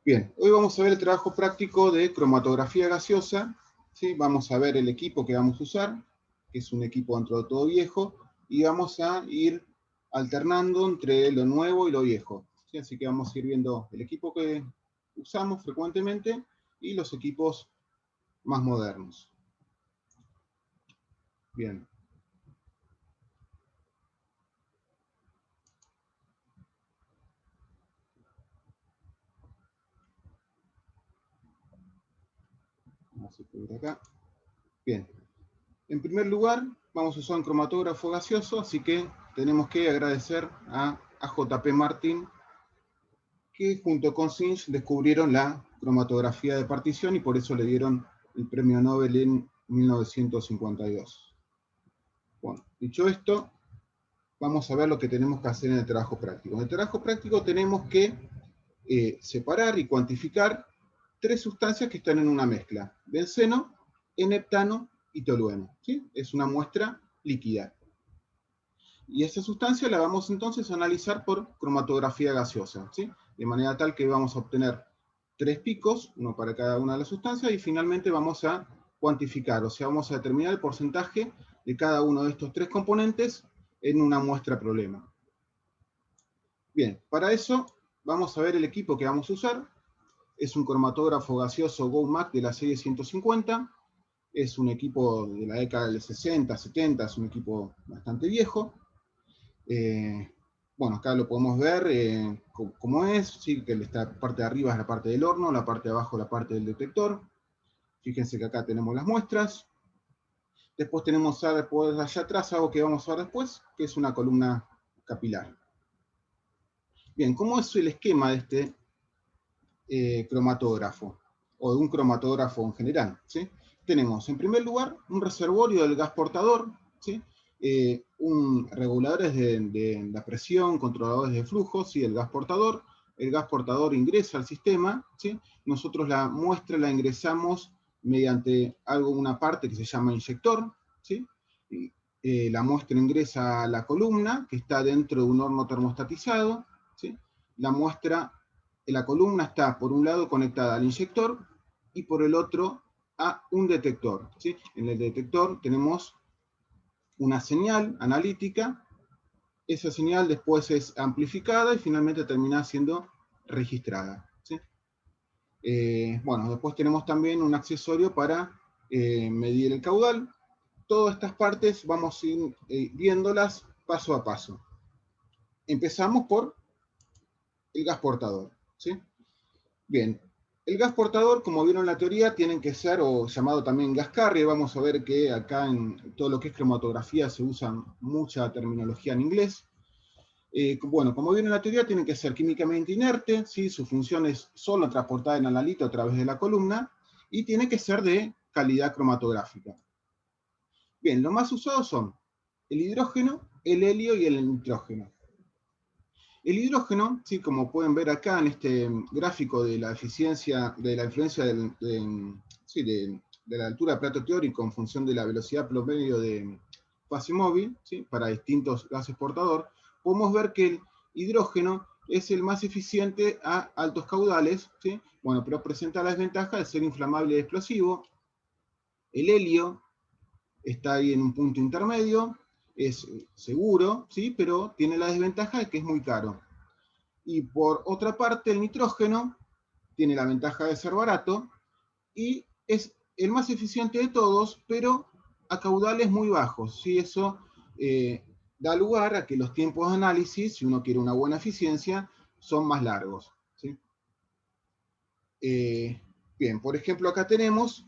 Bien, hoy vamos a ver el trabajo práctico de cromatografía gaseosa, ¿sí? Vamos a ver el equipo que vamos a usar, que es un equipo dentro de todo viejo, y vamos a ir alternando entre lo nuevo y lo viejo, ¿sí? Así que vamos a ir viendo el equipo que usamos frecuentemente y los equipos más modernos. Bien. Vamos a ir acá. Bien. En primer lugar, vamos a usar un cromatógrafo gaseoso, así que tenemos que agradecer a J.P. Martin, que junto con Sinch descubrieron la cromatografía de partición y por eso le dieron el premio Nobel en 1952. Bueno, dicho esto, vamos a ver lo que tenemos que hacer en el trabajo práctico. En el trabajo práctico tenemos que separar y cuantificar tres sustancias que están en una mezcla: benceno, N-heptano y tolueno, ¿sí? Es una muestra líquida. Y esa sustancia la vamos entonces a analizar por cromatografía gaseosa, ¿sí? De manera tal que vamos a obtener tres picos, uno para cada una de las sustancias, y finalmente vamos a cuantificar, o sea, vamos a determinar el porcentaje de cada uno de estos tres componentes en una muestra problema. Bien, para eso vamos a ver el equipo que vamos a usar. Es un cromatógrafo gaseoso GoMac de la serie 150. Es un equipo de la década del 60, 70, es un equipo bastante viejo. Bueno, acá lo podemos ver cómo es, ¿sí? Que la parte de arriba es la parte del horno, la parte de abajo la parte del detector. Fíjense que acá tenemos las muestras. Después tenemos después allá atrás algo que vamos a ver después, que es una columna capilar. Bien, ¿cómo es el esquema de este cromatógrafo? O de un cromatógrafo en general, ¿sí? Tenemos, en primer lugar, un reservorio del gas portador, ¿sí? Reguladores de la presión, controladores de flujo, ¿sí? El gas portador ingresa al sistema, ¿sí? Nosotros la muestra la ingresamos mediante una parte que se llama inyector, ¿sí? La muestra ingresa a la columna, que está dentro de un horno termostatizado, ¿sí? La columna está por un lado conectada al inyector y por el otro a un detector, ¿sí? En el detector tenemos una señal analítica, esa señal después es amplificada y finalmente termina siendo registrada, ¿sí? Bueno, después tenemos también un accesorio para medir el caudal. Todas estas partes vamos a ir viéndolas paso a paso. Empezamos por el gas portador, ¿sí? Bien, el gas portador, como vieron en la teoría, tienen que ser, o llamado también gas carrier. Vamos a ver que acá en todo lo que es cromatografía se usa mucha terminología en inglés. Bueno, como vieron en la teoría, tienen que ser químicamente inerte, ¿sí? Su función es solo transportar el analito a través de la columna, y tiene que ser de calidad cromatográfica. Bien, lo más usados son el hidrógeno, el helio y el nitrógeno. El hidrógeno, ¿sí? Como pueden ver acá en este gráfico de la eficiencia, de la influencia de la altura de plato teórico en función de la velocidad promedio de fase móvil, ¿sí? Para distintos gases portador, podemos ver que el hidrógeno es el más eficiente a altos caudales, ¿sí? Bueno, pero presenta la desventaja de ser inflamable y explosivo. El helio está ahí en un punto intermedio, es seguro, ¿sí? Pero tiene la desventaja de que es muy caro. Y por otra parte, el nitrógeno tiene la ventaja de ser barato y es el más eficiente de todos, pero a caudales muy bajos. ¿Sí? Eso da lugar a que los tiempos de análisis, si uno quiere una buena eficiencia, son más largos, ¿sí? Bien, por ejemplo, acá tenemos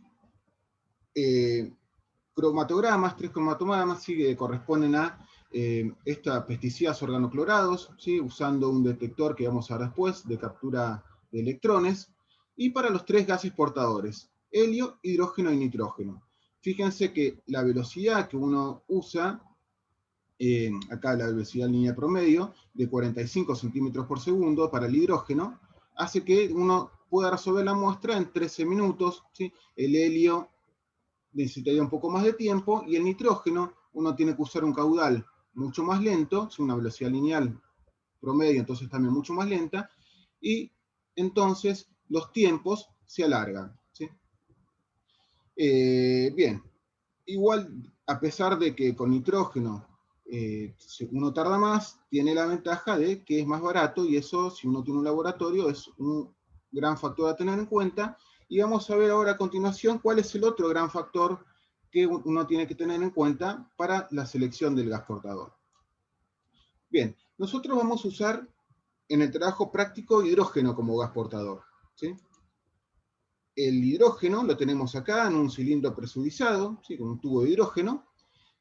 cromatogramas, tres cromatogramas, ¿sí? Que corresponden a estos pesticidas organoclorados, ¿sí? Usando un detector que vamos a ver después de captura de electrones, y para los tres gases portadores, helio, hidrógeno y nitrógeno. Fíjense que la velocidad que uno usa, acá la velocidad línea promedio, de 45 centímetros por segundo para el hidrógeno, hace que uno pueda resolver la muestra en 13 minutos, ¿sí? El helio necesitaría un poco más de tiempo, y el nitrógeno uno tiene que usar un caudal mucho más lento, es una velocidad lineal promedio, entonces también mucho más lenta, y entonces los tiempos se alargan, ¿sí? Bien, igual, a pesar de que con nitrógeno uno tarda más, tiene la ventaja de que es más barato, y eso, si uno tiene un laboratorio, es un gran factor a tener en cuenta. Y vamos a ver ahora a continuación cuál es el otro gran factor que uno tiene que tener en cuenta para la selección del gas portador. Bien, nosotros vamos a usar en el trabajo práctico hidrógeno como gas portador, ¿sí? El hidrógeno lo tenemos acá en un cilindro presurizado, ¿sí? Con un tubo de hidrógeno,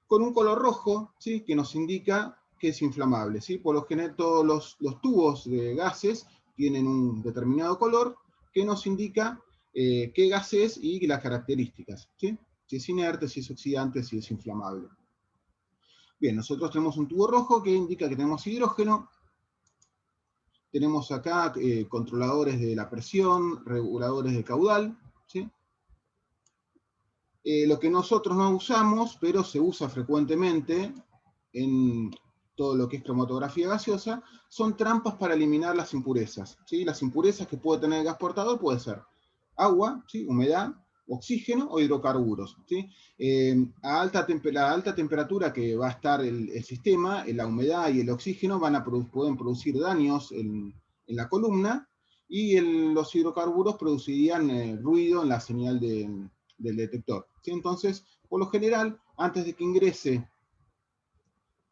con un color rojo, ¿sí? Que nos indica que es inflamable, ¿sí? Por lo general todos los tubos de gases tienen un determinado color que nos indica qué gas es y las características, ¿sí? Si es inerte, si es oxidante, si es inflamable. Bien, nosotros tenemos un tubo rojo que indica que tenemos hidrógeno. Tenemos acá controladores de la presión, reguladores de caudal, ¿sí? Lo que nosotros no usamos, pero se usa frecuentemente en todo lo que es cromatografía gaseosa, son trampas para eliminar las impurezas, ¿sí? Las impurezas que puede tener el gas portador puede ser agua, ¿sí? Humedad, oxígeno o hidrocarburos, ¿sí? La alta temperatura que va a estar el sistema, la humedad y el oxígeno pueden producir daños en la columna, y los hidrocarburos producirían ruido en la señal del detector, ¿sí? Entonces, por lo general, antes de que ingrese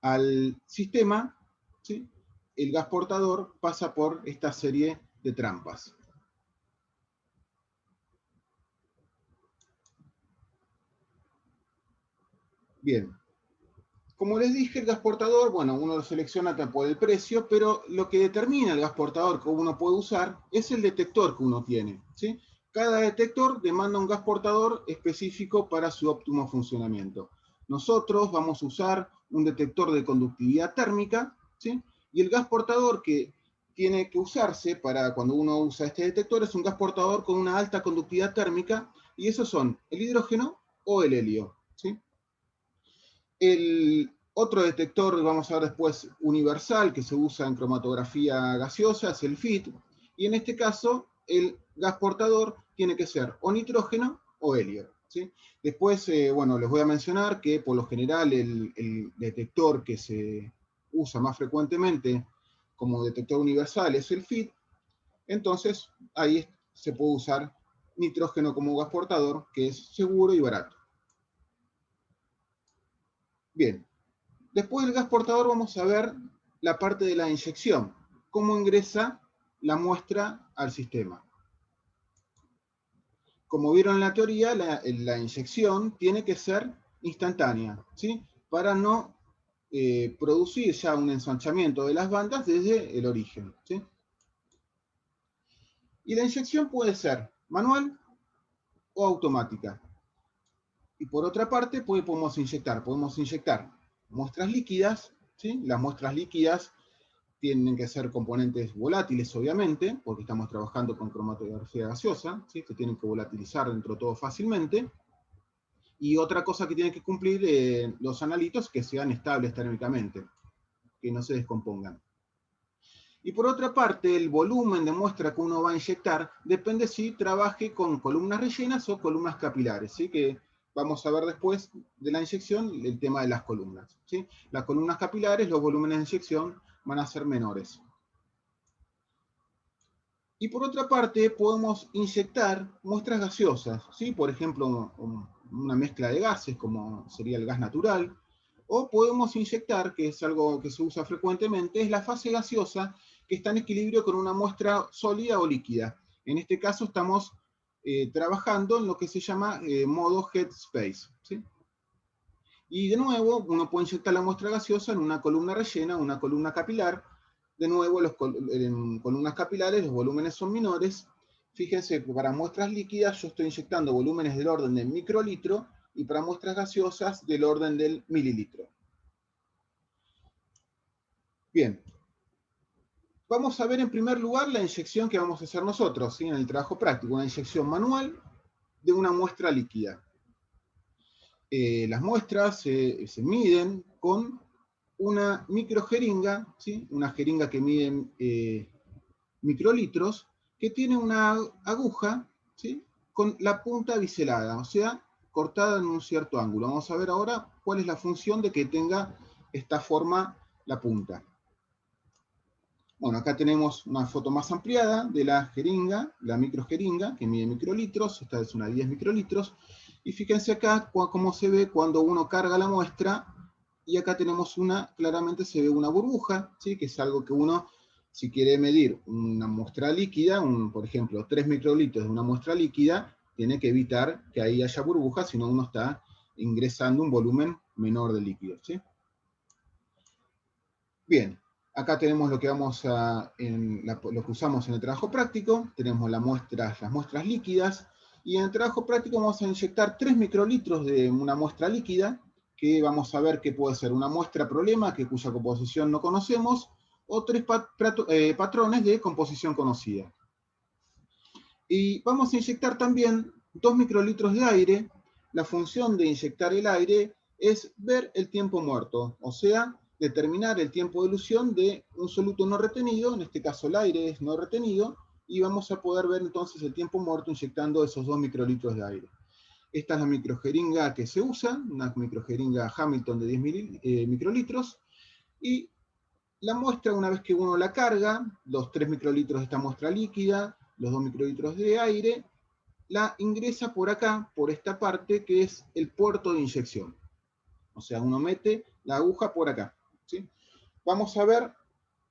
al sistema, ¿sí? El gas portador pasa por esta serie de trampas. Bien, como les dije, el gas portador, bueno, uno lo selecciona por el precio, pero lo que determina el gas portador que uno puede usar es el detector que uno tiene, ¿sí? Cada detector demanda un gas portador específico para su óptimo funcionamiento. Nosotros vamos a usar un detector de conductividad térmica, ¿sí? Y el gas portador que tiene que usarse para cuando uno usa este detector es un gas portador con una alta conductividad térmica, y esos son el hidrógeno o el helio, ¿sí? El otro detector, vamos a ver después, universal, que se usa en cromatografía gaseosa, es el FIT, y en este caso el gas portador tiene que ser o nitrógeno o helio, ¿sí? Después, bueno, les voy a mencionar que por lo general el detector que se usa más frecuentemente como detector universal es el FIT. Entonces ahí se puede usar nitrógeno como gas portador, que es seguro y barato. Bien, después del gas portador vamos a ver la parte de la inyección, cómo ingresa la muestra al sistema. Como vieron en la teoría, la inyección tiene que ser instantánea, ¿sí? Para no producir ya un ensanchamiento de las bandas desde el origen, ¿sí? Y la inyección puede ser manual o automática. Y por otra parte, podemos inyectar muestras líquidas, ¿sí? Las muestras líquidas tienen que ser componentes volátiles, obviamente, porque estamos trabajando con cromatografía gaseosa, ¿sí? Que tienen que volatilizar dentro de todo fácilmente. Y otra cosa que tienen que cumplir los analitos, que sean estables térmicamente, que no se descompongan. Y por otra parte, el volumen de muestra que uno va a inyectar depende si trabaje con columnas rellenas o columnas capilares, ¿sí? Que vamos a ver después de la inyección el tema de las columnas, ¿sí? Las columnas capilares, los volúmenes de inyección van a ser menores. Y por otra parte, podemos inyectar muestras gaseosas, ¿sí? Por ejemplo, una mezcla de gases, como sería el gas natural, o podemos inyectar, que es algo que se usa frecuentemente, es la fase gaseosa que está en equilibrio con una muestra sólida o líquida. En este caso estamos trabajando en lo que se llama modo headspace, ¿sí? Y de nuevo, uno puede inyectar la muestra gaseosa en una columna rellena, una columna capilar. De nuevo, en columnas capilares los volúmenes son menores. Fíjense que para muestras líquidas yo estoy inyectando volúmenes del orden del microlitro, y para muestras gaseosas del orden del mililitro. Bien, vamos a ver en primer lugar la inyección que vamos a hacer nosotros, ¿sí? En el trabajo práctico, una inyección manual de una muestra líquida. Las muestras se miden con una microjeringa, ¿sí? Una jeringa que mide microlitros, que tiene una aguja, ¿sí?, con la punta biselada, o sea, cortada en un cierto ángulo. Vamos a ver ahora cuál es la función de que tenga esta forma la punta. Bueno, acá tenemos una foto más ampliada de la jeringa, la microjeringa, que mide microlitros, esta es una 10 microlitros, y fíjense acá cómo se ve cuando uno carga la muestra, y acá tenemos claramente se ve una burbuja, ¿sí?, que es algo que uno, si quiere medir una muestra líquida, por ejemplo, 3 microlitros de una muestra líquida, tiene que evitar que ahí haya burbujas, si no uno está ingresando un volumen menor de líquido, ¿sí? Bien, acá tenemos lo que lo que usamos en el trabajo práctico, tenemos las muestras líquidas, y en el trabajo práctico vamos a inyectar 3 microlitros de una muestra líquida, que vamos a ver que puede ser una muestra problema, cuya composición no conocemos, o 3 patrones de composición conocida. Y vamos a inyectar también 2 microlitros de aire. La función de inyectar el aire es ver el tiempo muerto, o sea, determinar el tiempo de elusión de un soluto no retenido, en este caso el aire es no retenido, y vamos a poder ver entonces el tiempo muerto inyectando esos 2 microlitros de aire. Esta es la microjeringa que se usa, una microjeringa Hamilton de 10 microlitros, y la muestra, una vez que uno la carga, los 3 microlitros de esta muestra líquida, los 2 microlitros de aire, la ingresa por acá, por esta parte, que es el puerto de inyección. O sea, uno mete la aguja por acá, ¿sí? Vamos a ver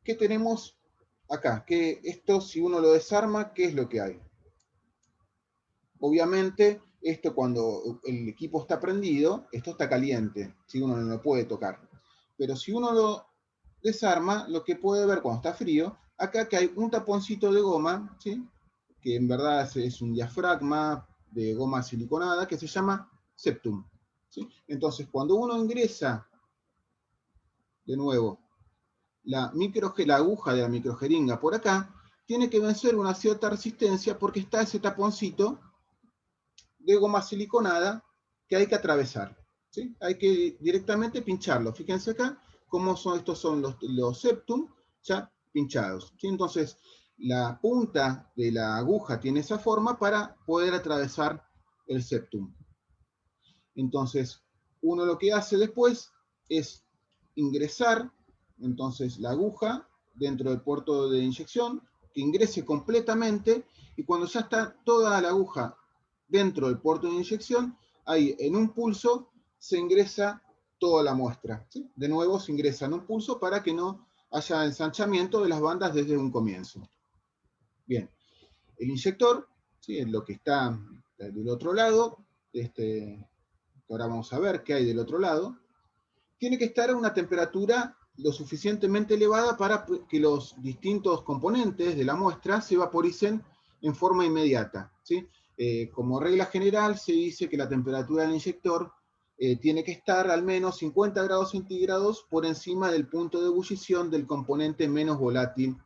qué tenemos acá, que esto, si uno lo desarma, ¿qué es lo que hay? Obviamente, esto cuando el equipo está prendido, esto está caliente, ¿sí? Uno no lo puede tocar. Pero si uno lo desarma, lo que puede ver cuando está frío, acá que hay un taponcito de goma, ¿sí?, que en verdad es un diafragma de goma siliconada que se llama septum, ¿sí? Entonces, cuando uno ingresa, de nuevo, la aguja de la microjeringa por acá, tiene que vencer una cierta resistencia porque está ese taponcito de goma siliconada que hay que atravesar, ¿sí? Hay que directamente pincharlo. Fíjense acá cómo estos son los septum ya pinchados, ¿sí? Entonces, la punta de la aguja tiene esa forma para poder atravesar el septum. Entonces, uno lo que hace después es ingresar, entonces, la aguja dentro del puerto de inyección, que ingrese completamente, y cuando ya está toda la aguja dentro del puerto de inyección, ahí en un pulso se ingresa toda la muestra, ¿sí? De nuevo se ingresa en un pulso para que no haya ensanchamiento de las bandas desde un comienzo. Bien, el inyector, ¿sí?, es lo que está del otro lado, ahora vamos a ver qué hay del otro lado, tiene que estar a una temperatura lo suficientemente elevada para que los distintos componentes de la muestra se vaporicen en forma inmediata, ¿sí? Como regla general se dice que la temperatura del inyector tiene que estar al menos 50 grados centígrados por encima del punto de ebullición del componente menos volátil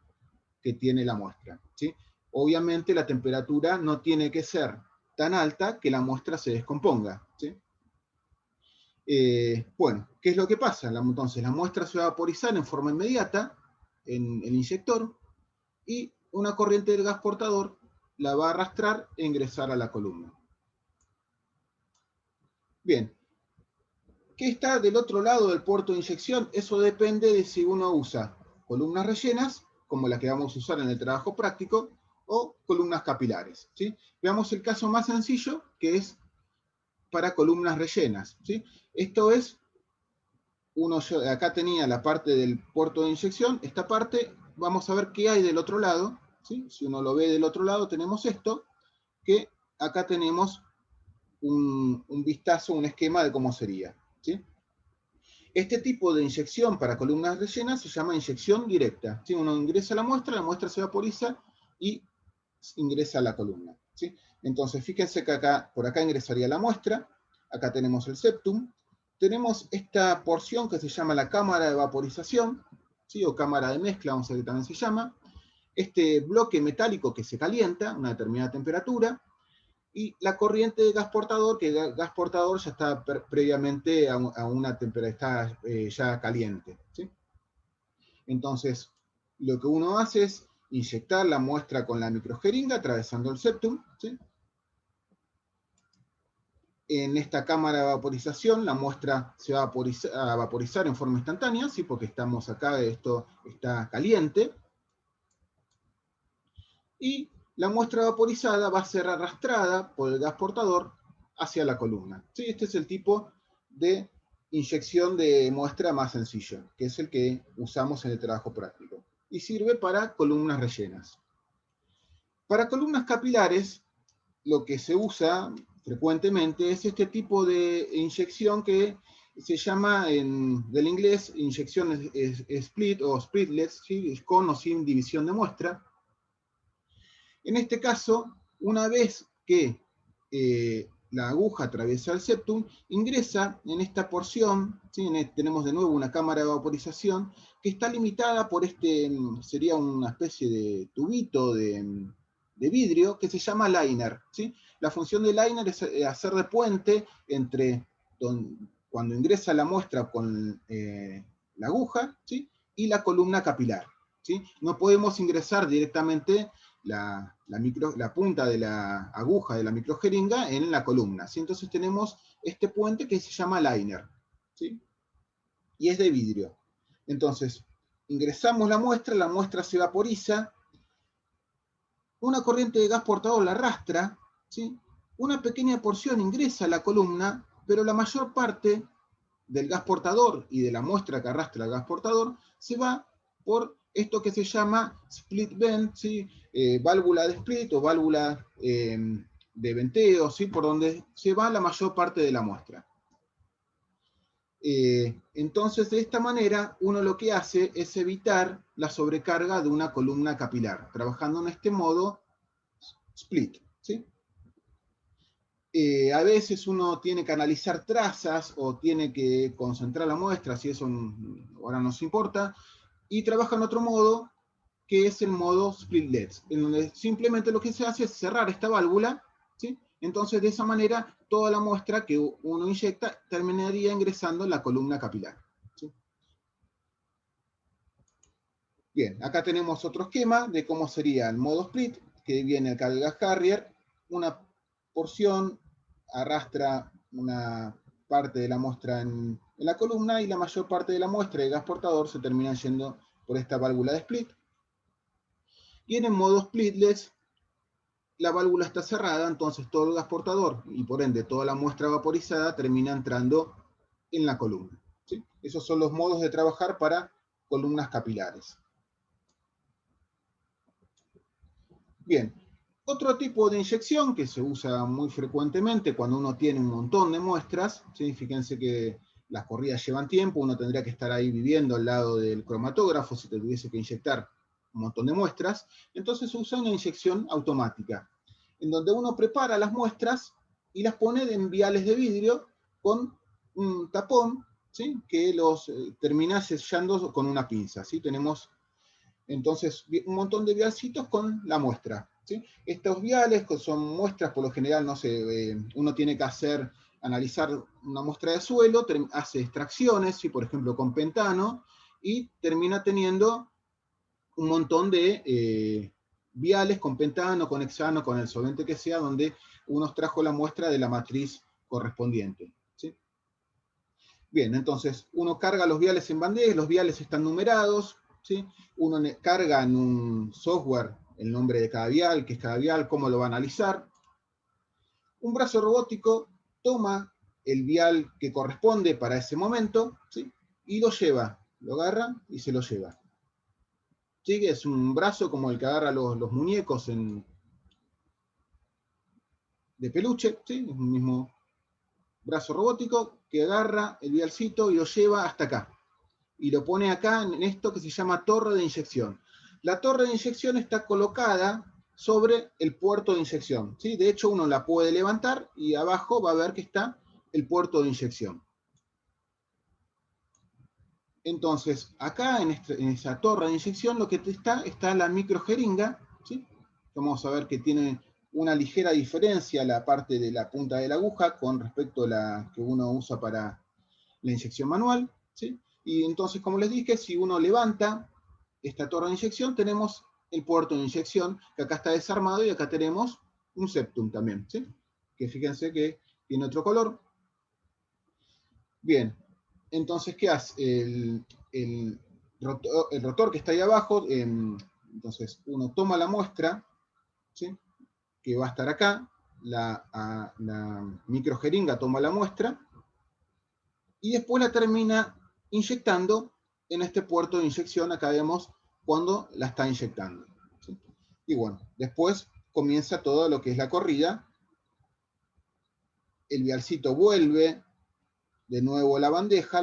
que tiene la muestra, ¿sí? Obviamente la temperatura no tiene que ser tan alta que la muestra se descomponga, ¿sí? Bueno, ¿qué es lo que pasa? Entonces la muestra se va a vaporizar en forma inmediata en el inyector, y una corriente del gas portador la va a arrastrar e ingresar a la columna. Bien, ¿qué está del otro lado del puerto de inyección? Eso depende de si uno usa columnas rellenas, como la que vamos a usar en el trabajo práctico, o columnas capilares, ¿sí? Veamos el caso más sencillo, que es para columnas rellenas, ¿sí? Esto es, acá tenía la parte del puerto de inyección, esta parte, vamos a ver qué hay del otro lado, ¿sí? Si uno lo ve del otro lado, tenemos esto, que acá tenemos un vistazo, un esquema de cómo sería, ¿sí? Este tipo de inyección para columnas rellenas se llama inyección directa, ¿sí? Uno ingresa la muestra se vaporiza y ingresa a la columna, ¿sí? Entonces, fíjense que por acá ingresaría la muestra, acá tenemos el septum, tenemos esta porción que se llama la cámara de vaporización, ¿sí?, o cámara de mezcla, vamos a ver que también se llama, este bloque metálico que se calienta a una determinada temperatura, y la corriente de gas portador, que el gas portador ya está previamente a una temperatura, está ya caliente, ¿sí? Entonces, lo que uno hace es inyectar la muestra con la microjeringa atravesando el septum, ¿sí? En esta cámara de vaporización la muestra se va a vaporizar en forma instantánea, ¿sí? Porque estamos acá, esto está caliente. Y la muestra vaporizada va a ser arrastrada por el gas portador hacia la columna, ¿sí? Este es el tipo de inyección de muestra más sencillo, que es el que usamos en el trabajo práctico. Y sirve para columnas rellenas. Para columnas capilares, lo que se usa frecuentemente es este tipo de inyección que se llama del inglés inyección split o splitless, ¿sí? Con o sin división de muestra. En este caso, una vez que la aguja atraviesa el septum, ingresa en esta porción, ¿sí? Tenemos de nuevo una cámara de vaporización que está limitada por sería una especie de tubito de vidrio que se llama liner, ¿sí? La función del liner es hacer de puente entre cuando ingresa la muestra con la aguja, ¿sí? Y la columna capilar, ¿sí? No podemos ingresar directamente la punta de la aguja de la microjeringa en la columna, ¿sí? Entonces tenemos este puente que se llama liner, ¿sí? Y es de vidrio. Entonces, ingresamos la muestra se vaporiza, una corriente de gas portador la arrastra, ¿sí? Una pequeña porción ingresa a la columna, pero la mayor parte del gas portador y de la muestra que arrastra el gas portador se va por esto que se llama split vent, ¿sí? Válvula de split o válvula de venteo, ¿sí? Por donde se va la mayor parte de la muestra. Entonces, de esta manera, uno lo que hace es evitar la sobrecarga de una columna capilar, trabajando en este modo split, ¿sí? A veces uno tiene que analizar trazas o tiene que concentrar la muestra, si eso ahora nos importa, y trabaja en otro modo, que es el modo splitlets, en donde simplemente lo que se hace es cerrar esta válvula, ¿sí? Entonces de esa manera toda la muestra que uno inyecta terminaría ingresando en la columna capilar, ¿sí? Bien, acá tenemos otro esquema de cómo sería el modo split, que viene acá el gas carrier, una porción arrastra una parte de la muestra en la columna y la mayor parte de la muestra de gas portador se termina yendo por esta válvula de split. Y en el modo splitless, la válvula está cerrada, entonces todo el gas portador y por ende toda la muestra vaporizada termina entrando en la columna, ¿sí? Esos son los modos de trabajar para columnas capilares. Bien, otro tipo de inyección que se usa muy frecuentemente cuando uno tiene un montón de muestras, ¿sí? Fíjense que las corridas llevan tiempo, uno tendría que estar ahí viviendo al lado del cromatógrafo si te tuviese que inyectar un montón de muestras, entonces se usa una inyección automática, en donde uno prepara las muestras y las pone en viales de vidrio con un tapón, ¿sí? Que los termina sellando con una pinza, ¿sí? Tenemos entonces un montón de vialcitos con la muestra, ¿sí? Estos viales son muestras, por lo general, no sé, uno tiene que analizar una muestra de suelo, hace extracciones, ¿sí? Por ejemplo con pentano, y termina teniendo un montón de viales con pentano, con hexano, con el solvente que sea, donde uno extrajo la muestra de la matriz correspondiente, ¿sí? Bien, entonces uno carga los viales en bandeja, los viales están numerados, ¿sí? Uno carga en un software el nombre de cada vial, qué es cada vial, cómo lo va a analizar. Un brazo robótico toma el vial que corresponde para ese momento, ¿sí? Y lo lleva, lo agarra y se lo lleva. ¿Sí? Es un brazo como el que agarra los muñecos de peluche, ¿sí? Es un mismo brazo robótico que agarra el vialcito y lo lleva hasta acá. Y lo pone acá en esto que se llama torre de inyección. La torre de inyección está colocada sobre el puerto de inyección, ¿sí? De hecho, uno la puede levantar y abajo va a ver que está el puerto de inyección. Entonces, acá en esa torre de inyección lo que está la microjeringa, ¿sí? Vamos a ver que tiene una ligera diferencia la parte de la punta de la aguja con respecto a la que uno usa para la inyección manual, ¿sí? Y entonces, como les dije, si uno levanta esta torre de inyección, tenemos el puerto de inyección, que acá está desarmado, y acá tenemos un septum también, ¿sí? Que fíjense que tiene otro color. Bien, entonces, ¿qué hace? El rotor que está ahí abajo, entonces uno toma la muestra, ¿sí? Que va a estar acá, la microjeringa toma la muestra, y después la termina inyectando en este puerto de inyección. Acá vemos cuando la está inyectando, ¿sí? Y bueno, después comienza todo lo que es la corrida. El vialcito vuelve de nuevo a la bandeja,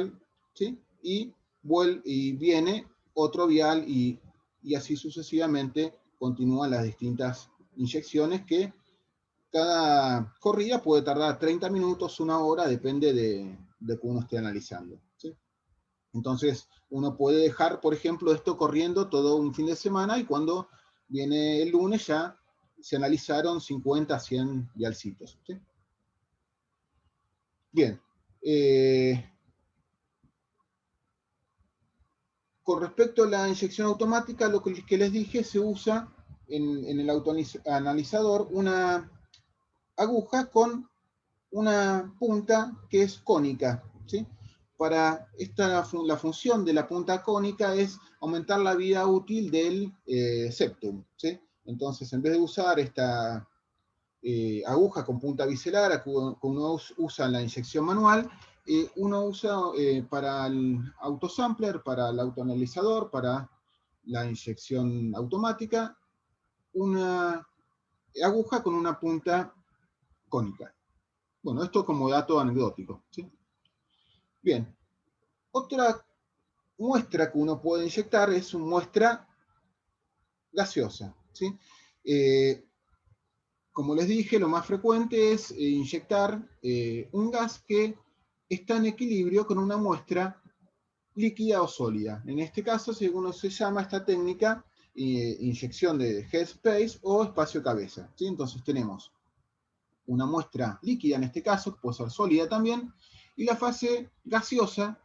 ¿sí? Y viene otro vial, y así sucesivamente continúan las distintas inyecciones, que cada corrida puede tardar 30 minutos, una hora, depende de que uno esté analizando, ¿sí? Entonces, uno puede dejar, por ejemplo, esto corriendo todo un fin de semana, y cuando viene el lunes ya se analizaron 50, 100 vialcitos, ¿sí? Bien. Con respecto a la inyección automática, lo que les dije, se usa en el autoanalizador una aguja con una punta que es cónica, ¿sí? Para la función de la punta cónica es aumentar la vida útil del septum, ¿sí? Entonces, en vez de usar esta aguja con punta biselar, que uno usa en la inyección manual, uno usa para el autosampler, para el autoanalizador, para la inyección automática, una aguja con una punta cónica. Bueno, esto como dato anecdótico, ¿sí? Bien, otra muestra que uno puede inyectar es una muestra gaseosa, ¿sí? Como les dije, lo más frecuente es inyectar un gas que está en equilibrio con una muestra líquida o sólida. En este caso, se llama esta técnica inyección de headspace o espacio cabeza, ¿sí? Entonces tenemos una muestra líquida, en este caso, que puede ser sólida también, y la fase gaseosa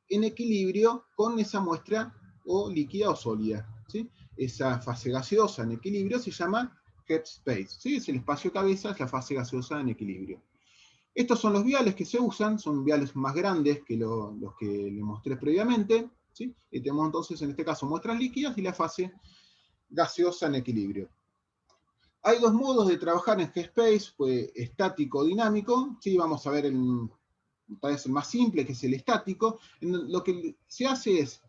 en equilibrio con esa muestra o líquida o sólida, ¿sí? Esa fase gaseosa en equilibrio se llama headspace, ¿sí? Es el espacio cabeza, es la fase gaseosa en equilibrio. Estos son los viales que se usan, son viales más grandes que los que les mostré previamente, ¿sí? Y tenemos entonces en este caso muestras líquidas y la fase gaseosa en equilibrio. Hay dos modos de trabajar en Headspace, pues, estático o dinámico, ¿sí? Vamos a ver tal vez el más simple, que es el estático. Lo que se hace es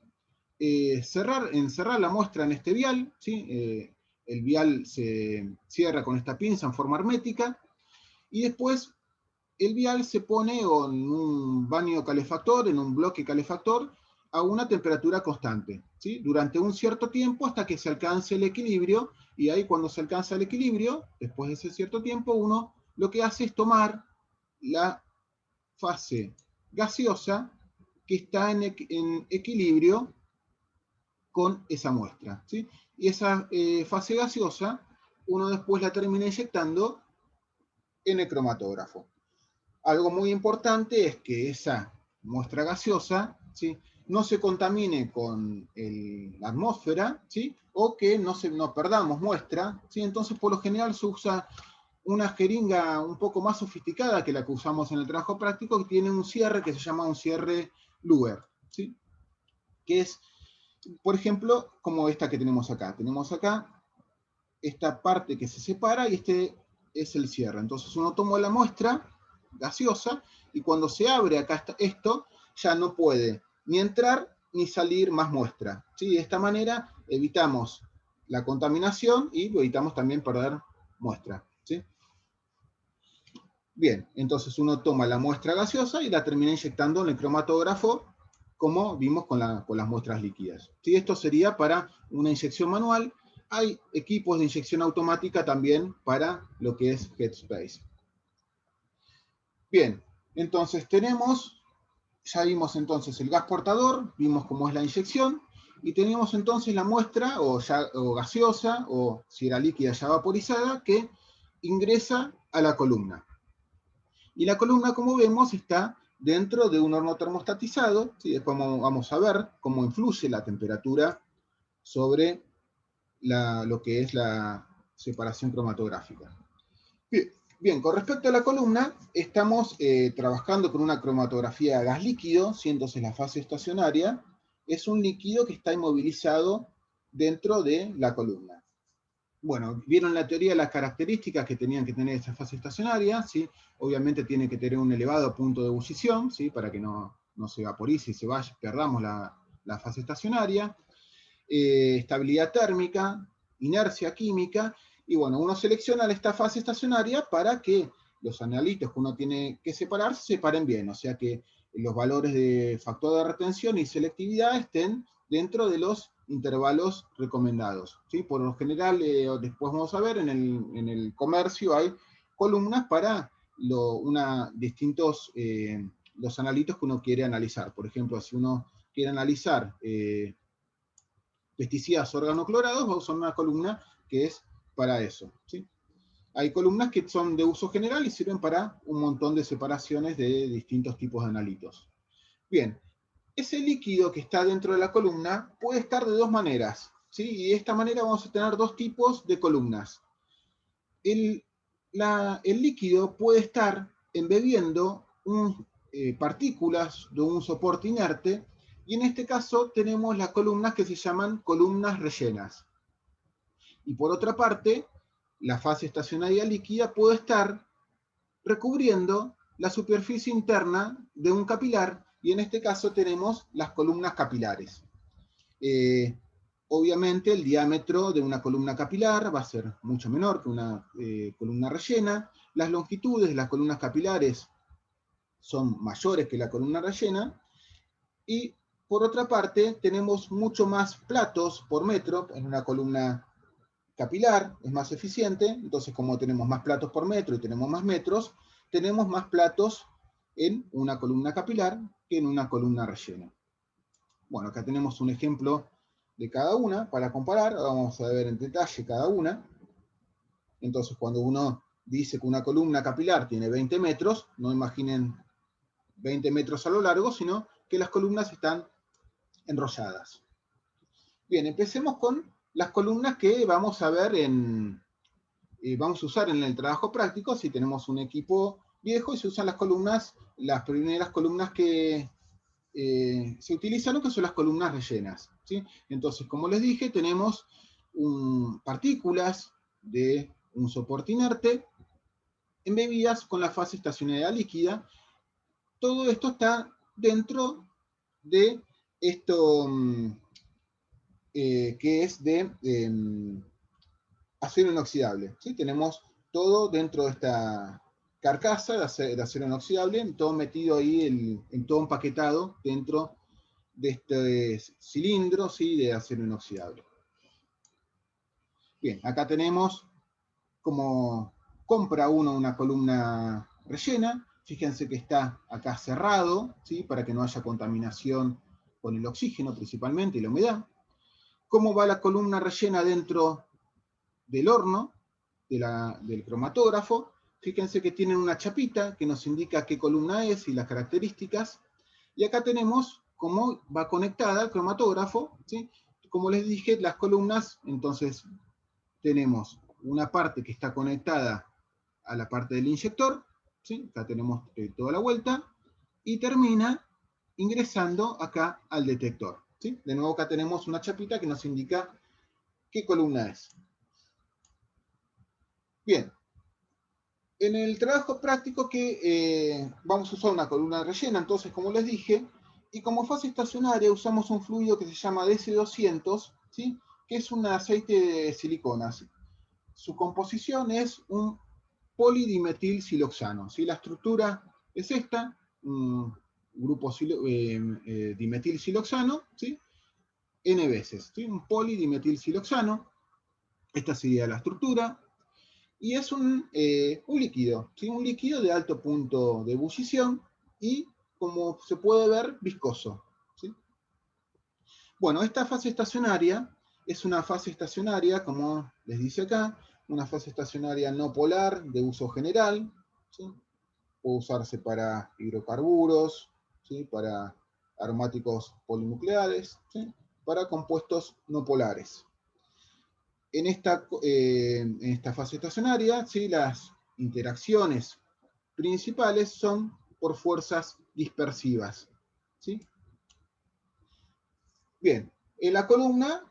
encerrar la muestra en este vial, ¿sí? El vial se cierra con esta pinza en forma hermética, y después el vial se pone en un baño calefactor, en un bloque calefactor, a una temperatura constante, ¿sí? Durante un cierto tiempo hasta que se alcance el equilibrio, y ahí cuando se alcanza el equilibrio, después de ese cierto tiempo, uno lo que hace es tomar la fase gaseosa que está en equilibrio con esa muestra, ¿sí? Y esa fase gaseosa uno después la termina inyectando en el cromatógrafo. Algo muy importante es que esa muestra gaseosa, ¿sí?, no se contamine con la atmósfera, ¿sí?, o que no perdamos muestra, ¿sí? Entonces, por lo general se usa una jeringa un poco más sofisticada que la que usamos en el trabajo práctico, que tiene un cierre que se llama un cierre Luer, ¿sí?, que es, por ejemplo, como esta que tenemos acá. Tenemos acá esta parte que se separa, y este es el cierre. Entonces uno toma la muestra gaseosa, y cuando se abre acá esto, ya no puede ni entrar ni salir más muestra, ¿sí? De esta manera evitamos la contaminación y evitamos también perder muestra, ¿sí? Bien, entonces uno toma la muestra gaseosa y la termina inyectando en el cromatógrafo, como vimos con las muestras líquidas, ¿sí? Esto sería para una inyección manual. Hay equipos de inyección automática también para lo que es Headspace. Bien, entonces ya vimos entonces el gas portador, vimos cómo es la inyección, y teníamos entonces la muestra o gaseosa, o si era líquida ya vaporizada, que ingresa a la columna. Y la columna, como vemos, está dentro de un horno termostatizado, ¿sí? Después vamos a ver cómo influye la temperatura sobre lo que es la separación cromatográfica. Bien, con respecto a la columna, estamos trabajando con una cromatografía a gas líquido, siéndose la fase estacionaria. Es un líquido que está inmovilizado dentro de la columna. Bueno, vieron la teoría de las características que tenían que tener esta fase estacionaria, ¿sí? Obviamente tiene que tener un elevado punto de ebullición, ¿sí? Para que no se vaporice y se vaya, perdamos la fase estacionaria. Estabilidad térmica, inercia química, y bueno, uno selecciona esta fase estacionaria para que los analitos que uno tiene que separar se separen bien, o sea que los valores de factor de retención y selectividad estén dentro de los intervalos recomendados, ¿sí? Por lo general, después vamos a ver, en el comercio hay columnas para distintos los analitos que uno quiere analizar. Por ejemplo, si uno quiere analizar pesticidas organoclorados, va a usar una columna que es para eso, ¿sí? Hay columnas que son de uso general y sirven para un montón de separaciones de distintos tipos de analitos. Bien, ese líquido que está dentro de la columna puede estar de dos maneras, ¿sí? Y de esta manera vamos a tener dos tipos de columnas. El líquido puede estar embebiendo partículas de un soporte inerte, y en este caso tenemos las columnas que se llaman columnas rellenas. Y por otra parte, la fase estacionaria líquida puede estar recubriendo la superficie interna de un capilar, y en este caso tenemos las columnas capilares. Obviamente el diámetro de una columna capilar va a ser mucho menor que una columna rellena. Las longitudes de las columnas capilares son mayores que la columna rellena, y por otra parte tenemos mucho más platos por metro en una columna capilar, es más eficiente. Entonces, como tenemos más platos por metro y tenemos más metros, tenemos más platos en una columna capilar que en una columna rellena. Bueno, acá tenemos un ejemplo de cada una para comparar. Vamos a ver en detalle cada una. Entonces, cuando uno dice que una columna capilar tiene 20 metros, no imaginen 20 metros a lo largo, sino que las columnas están enrolladas. Bien, empecemos con las columnas que vamos a ver vamos a usar en el trabajo práctico. Si tenemos un equipo viejo y se usan las columnas, las primeras columnas que se utilizaron, que son las columnas rellenas, ¿sí? Entonces, como les dije, tenemos partículas de un soporte inerte embebidas con la fase estacionaria líquida. Todo esto está dentro de esto que es de acero inoxidable, ¿sí? Tenemos todo dentro de esta carcasa de acero inoxidable, todo metido ahí, en todo empaquetado dentro de este cilindro, ¿sí? De acero inoxidable. Bien, acá tenemos como compra uno una columna rellena. Fíjense que está acá cerrado, ¿sí? Para que no haya contaminación con el oxígeno principalmente y la humedad. ¿Cómo va la columna rellena dentro del horno, del cromatógrafo? Fíjense que tienen una chapita que nos indica qué columna es y las características. Y acá tenemos cómo va conectada al cromatógrafo, ¿sí? Como les dije, las columnas, entonces tenemos una parte que está conectada a la parte del inyector, ¿sí? Acá tenemos toda la vuelta, y termina ingresando acá al detector, ¿sí? De nuevo acá tenemos una chapita que nos indica qué columna es. Bien, en el trabajo práctico que vamos a usar una columna rellena, entonces, como les dije, y como fase estacionaria usamos un fluido que se llama DC200, ¿sí? Que es un aceite de silicona. Su composición es un polidimetilsiloxano, ¿sí? La estructura es esta, un grupo dimetilsiloxano, ¿sí? N veces, ¿sí? Un polidimetilsiloxano. Esta sería la estructura. Y es un líquido, ¿sí? Un líquido de alto punto de ebullición y, como se puede ver, viscoso, ¿sí? Bueno, esta fase estacionaria es una fase estacionaria, como les dice acá, una fase estacionaria no polar de uso general, ¿sí? Puede usarse para hidrocarburos, ¿sí? Para aromáticos polinucleares, ¿sí? Para compuestos no polares. En esta fase estacionaria, ¿sí? Las interacciones principales son por fuerzas dispersivas, ¿sí? Bien, en la columna,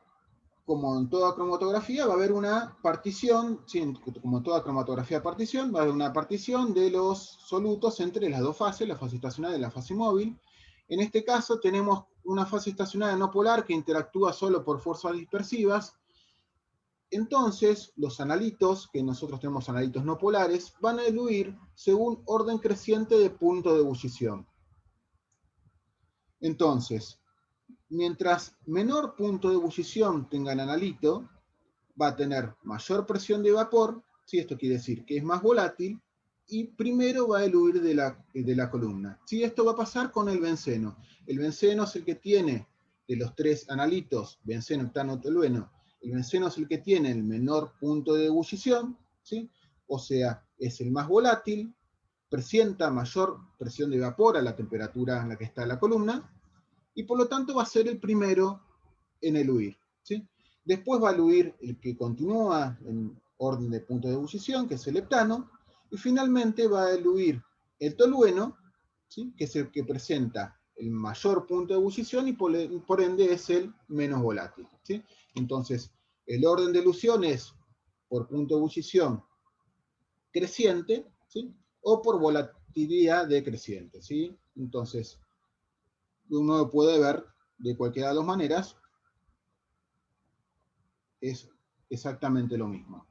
como en toda cromatografía, va a haber una partición, ¿sí? Como en toda cromatografía partición, va a haber una partición de los solutos entre las dos fases, la fase estacionaria y la fase móvil. En este caso tenemos una fase estacionaria no polar que interactúa solo por fuerzas dispersivas. Entonces, los analitos, que nosotros tenemos analitos no polares, van a diluir según orden creciente de punto de ebullición. Entonces, mientras menor punto de ebullición tenga el analito, va a tener mayor presión de vapor, ¿sí? Esto quiere decir que es más volátil, y primero va a diluir de la columna. ¿Sí? Esto va a pasar con el benceno. El benceno es el que tiene, de los tres analitos, benceno, octano, tolueno, el benceno es el que tiene el menor punto de ebullición, ¿sí? O sea, es el más volátil, presenta mayor presión de vapor a la temperatura en la que está la columna, y por lo tanto va a ser el primero en eluir, ¿sí? Después va a eluir el que continúa en orden de punto de ebullición, que es el heptano, y finalmente va a eluir el tolueno, ¿sí? Que es el que presenta el mayor punto de ebullición y por ende es el menos volátil, ¿sí? Entonces, el orden de elución es por punto de ebullición creciente, ¿sí? O por volatilidad decreciente, ¿sí? Entonces, uno puede ver de cualquiera de las maneras, es exactamente lo mismo.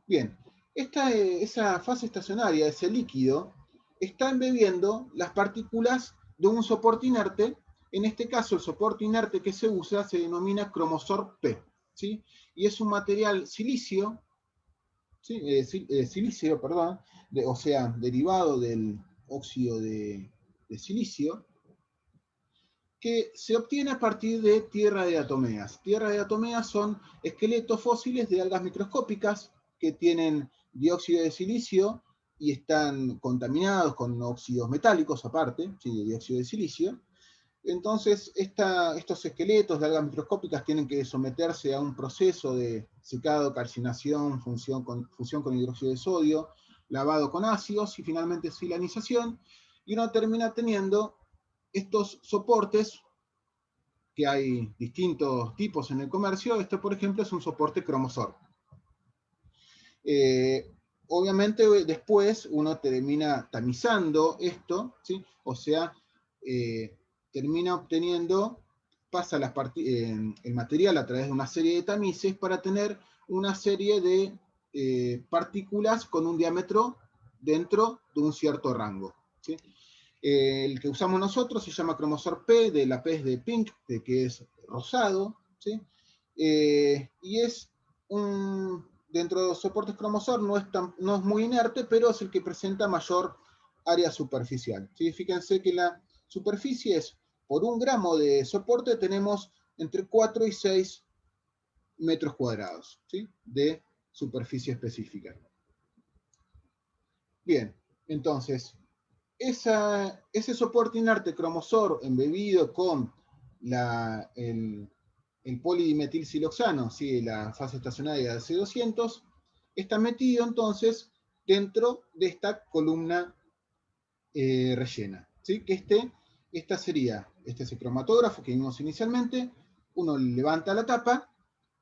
Bien, esa fase estacionaria, ese líquido, está embebiendo las partículas de un soporte inerte. En este caso, el soporte inerte que se usa se denomina cromosor P, ¿sí? Y es un material silicio, ¿sí? Silicio, perdón, o sea, derivado del óxido de silicio, que se obtiene a partir de tierra de diatomeas. Tierra de diatomeas son esqueletos fósiles de algas microscópicas que tienen dióxido de silicio y están contaminados con óxidos metálicos aparte, ¿sí? De dióxido de silicio. Entonces, estos esqueletos de algas microscópicas tienen que someterse a un proceso de secado, calcinación, fusión con hidróxido de sodio, lavado con ácidos y finalmente silanización, y uno termina teniendo estos soportes, que hay distintos tipos en el comercio. Este, por ejemplo, es un soporte cromosor. Obviamente, después uno termina tamizando esto, ¿sí? O sea, termina obteniendo, pasa el material a través de una serie de tamices para tener una serie de partículas con un diámetro dentro de un cierto rango, ¿sí? El que usamos nosotros se llama cromosor P, de la P es de pink, de que es rosado, ¿sí? Y es dentro de los soportes cromosor no es muy inerte, pero es el que presenta mayor área superficial, ¿sí? Fíjense que la superficie es, por 1 gramo de soporte tenemos entre 4 y 6 metros cuadrados, ¿sí? De superficie específica. Bien, entonces, ese soporte inerte cromosor embebido con el polidimetilsiloxano, ¿sí? La fase estacionaria de C200, está metido entonces dentro de esta columna rellena, ¿sí? Que este es el cromatógrafo que vimos inicialmente. Uno levanta la tapa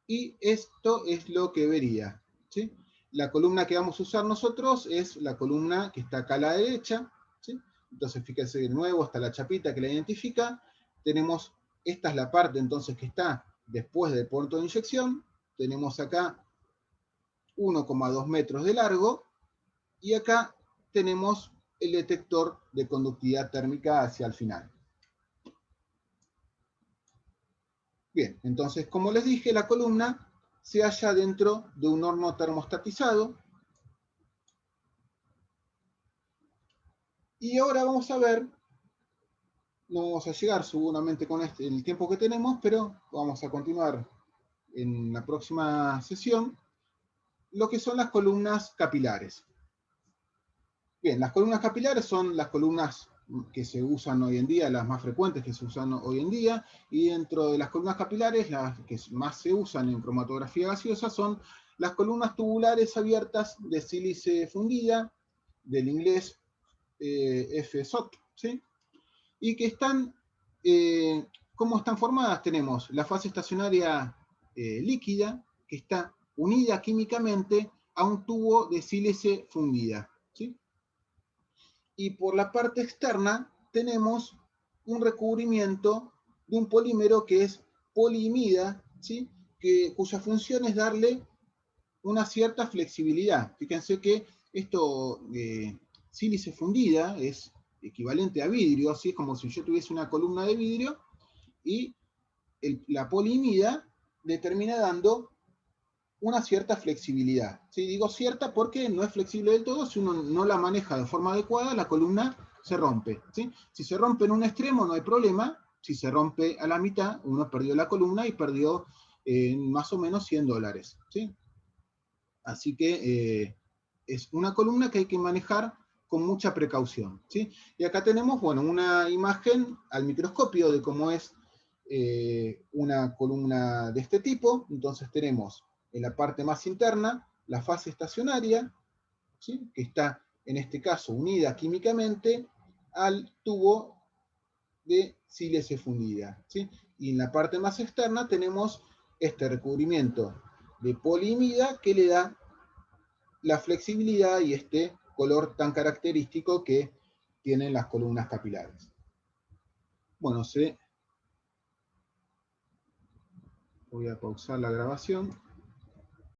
y esto es lo que vería, ¿sí? La columna que vamos a usar nosotros es la columna que está acá a la derecha, ¿sí? Entonces fíjense de nuevo, está la chapita que la identifica. Tenemos, esta es la parte entonces que está después del punto de inyección. Tenemos acá 1,2 metros de largo y acá tenemos el detector de conductividad térmica hacia el final. Bien, entonces como les dije, la columna se halla dentro de un horno termostatizado. Y ahora vamos a ver, no vamos a llegar seguramente con el tiempo que tenemos, pero vamos a continuar en la próxima sesión, lo que son las columnas capilares. Bien, las columnas capilares son las columnas que se usan hoy en día, las más frecuentes que se usan hoy en día, y dentro de las columnas capilares, las que más se usan en cromatografía gaseosa son las columnas tubulares abiertas de sílice fundida, del inglés FSOT, ¿sí? Y que están, ¿cómo están formadas? Tenemos la fase estacionaria líquida, que está unida químicamente a un tubo de sílice fundida, ¿sí? Y por la parte externa tenemos un recubrimiento de un polímero que es poliimida, ¿sí? Cuya función es darle una cierta flexibilidad. Fíjense que esto de sílice fundida es equivalente a vidrio, así es como si yo tuviese una columna de vidrio y la poliimida le termina dando una cierta flexibilidad. ¿Sí? Digo cierta porque no es flexible del todo, si uno no la maneja de forma adecuada, la columna se rompe. ¿Sí? Si se rompe en un extremo no hay problema, si se rompe a la mitad, uno perdió la columna y perdió más o menos $100. ¿Sí? Así que es una columna que hay que manejar con mucha precaución. ¿Sí? Y acá tenemos, bueno, una imagen al microscopio de cómo es una columna de este tipo. Entonces tenemos en la parte más interna la fase estacionaria, ¿sí? Que está en este caso unida químicamente al tubo de sílice fundida, ¿sí? Y en la parte más externa tenemos este recubrimiento de poliimida que le da la flexibilidad y este color tan característico que tienen las columnas capilares. Bueno, voy a pausar la grabación.